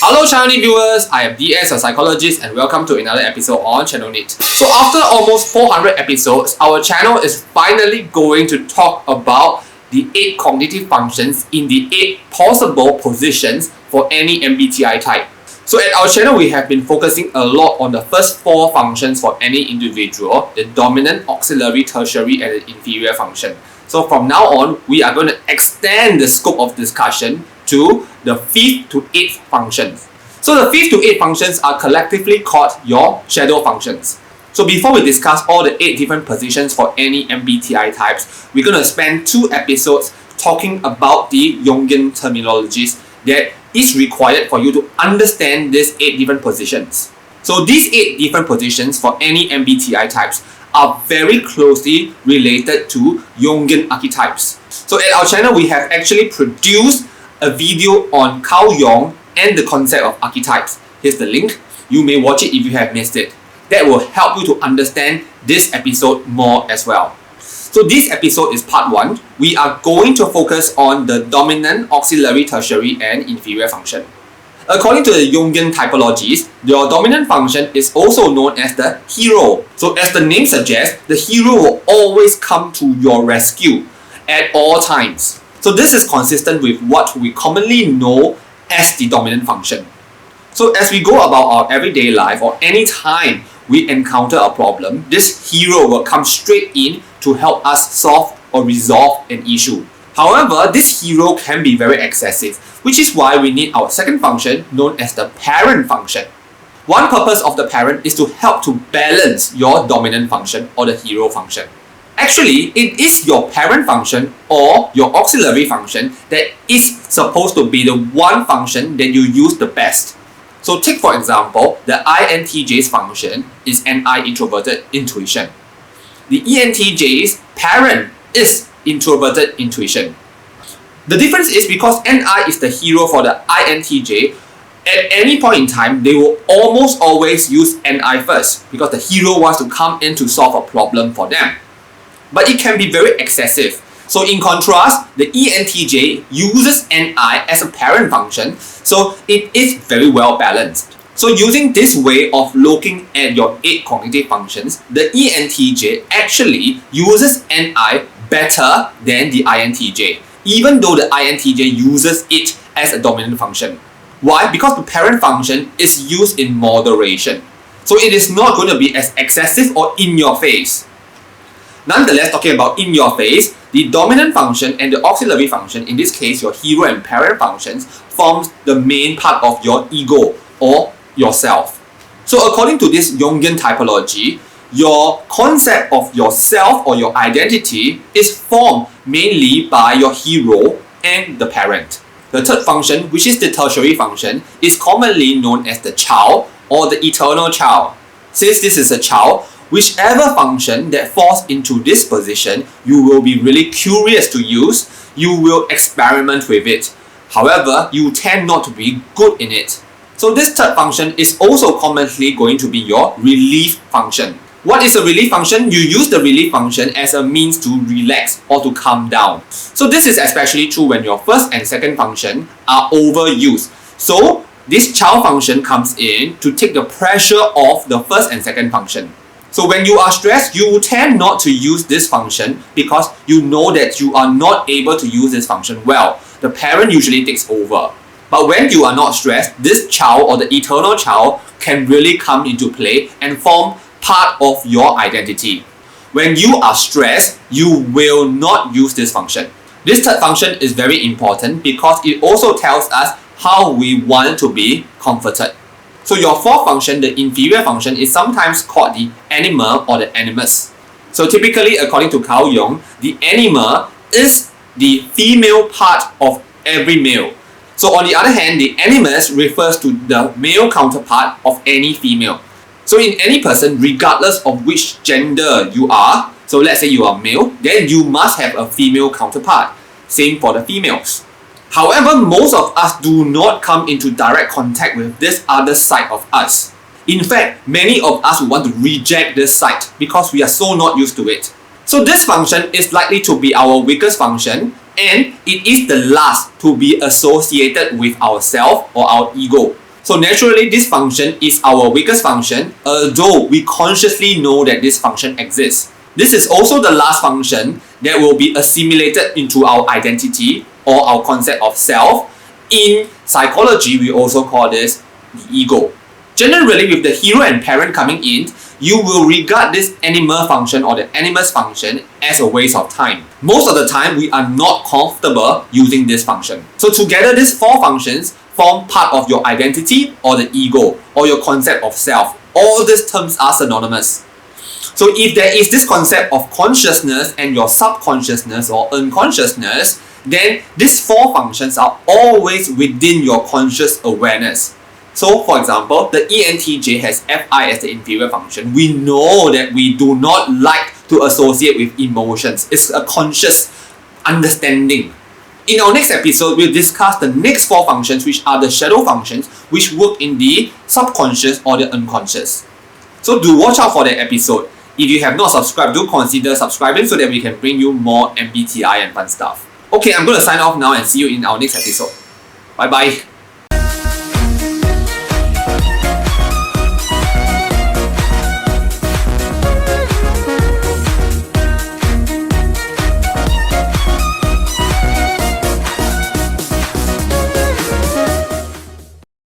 Hello Channel viewers, I am DS, a psychologist, and welcome to another episode on Channel NITT. So after almost 400 episodes, our channel is finally going to talk about the 8 cognitive functions in the 8 possible positions for any MBTI type. So at our channel, we have been focusing a lot on the first 4 functions for any individual, the dominant, auxiliary, tertiary, and the inferior function. So from now on, we are going to extend the scope of discussion to the 5th to 8th functions. So the 5th to 8th functions are collectively called your shadow functions. So before we discuss all the 8 different positions for any MBTI types, we're going to spend 2 episodes talking about the Jungian terminologies that is required for you to understand these 8 different positions. So these 8 different positions for any MBTI types are very closely related to Jungian archetypes. So at our channel, we have actually produced a video on Carl Jung and the concept of archetypes. Here's the link. You may watch it if you have missed it. That will help you to understand this episode more as well. So this episode is part 1. We are going to focus on the dominant, auxiliary, tertiary, and inferior function. According to the Jungian Typologies, your dominant function is also known as the hero. So as the name suggests, the hero will always come to your rescue at all times. So this is consistent with what we commonly know as the dominant function. So as we go about our everyday life or any time we encounter a problem, this hero will come straight in to help us solve or resolve an issue. However, this hero can be very excessive, which is why we need our second function known as the parent function. One purpose of the parent is to help to balance your dominant function or the hero function. Actually, it is your parent function or your auxiliary function that is supposed to be the one function that you use the best. So take for example, the INTJ's function is NI introverted intuition. The ENTJ's parent is introverted intuition. The difference is because NI is the hero for the INTJ, at any point in time, they will almost always use NI first because the hero wants to come in to solve a problem for them. But it can be very excessive. So in contrast, the ENTJ uses NI as a parent function, so it is very well balanced. So using this way of looking at your 8 cognitive functions, the ENTJ actually uses NI better than the INTJ, even though the INTJ uses it as a dominant function. Why? Because the parent function is used in moderation. So it is not going to be as excessive or in your face. Nonetheless, talking about in your face, the dominant function and the auxiliary function, in this case your hero and parent functions, forms the main part of your ego or yourself. So according to this Jungian typology, your concept of yourself or your identity is formed mainly by your hero and the parent. The third function, which is the tertiary function, is commonly known as the child or the eternal child. Since this is a child, whichever function that falls into this position, you will be really curious to use, you will experiment with it. However, you tend not to be good in it. So this third function is also commonly going to be your relief function. What is a relief function? You use the relief function as a means to relax or to calm down. So this is especially true when your first and second function are overused. So this child function comes in to take the pressure off the first and second function. So when you are stressed, you tend not to use this function because you know that you are not able to use this function well. The parent usually takes over. But when you are not stressed, this child or the eternal child can really come into play and form part of your identity. When you are stressed, you will not use this function. This third function is very important because it also tells us how we want to be comforted. So your fourth function, the inferior function, is sometimes called the ANIMA or the ANIMUS. So typically, according to Carl Jung, the ANIMA is the female part of every male. So on the other hand, the ANIMUS refers to the male counterpart of any female. So in any person, regardless of which gender you are, so let's say you are male, then you must have a female counterpart. Same for the females. However, most of us do not come into direct contact with this other side of us. In fact, many of us want to reject this side because we are so not used to it. So this function is likely to be our weakest function, and it is the last to be associated with ourself or our ego. So naturally, this function is our weakest function, although we consciously know that this function exists. This is also the last function that will be assimilated into our identity or our concept of self. In psychology, we also call this the ego. Generally, with the hero and parent coming in, you will regard this ANIMA function or the ANIMUS function as a waste of time. Most of the time, we are not comfortable using this function. So together, these four functions form part of your identity or the ego or your concept of self. All these terms are synonymous. So if there is this concept of consciousness and your subconsciousness or unconsciousness, then these four functions are always within your conscious awareness. So for example, the ENTJ has Fi as the inferior function. We know that we do not like to associate with emotions. It's a conscious understanding. In our next episode, we'll discuss the next four functions, which are the shadow functions, which work in the subconscious or the unconscious. So do watch out for that episode. If you have not subscribed, do consider subscribing so that we can bring you more MBTI and fun stuff. Okay, I'm going to sign off now and see you in our next episode. Bye bye.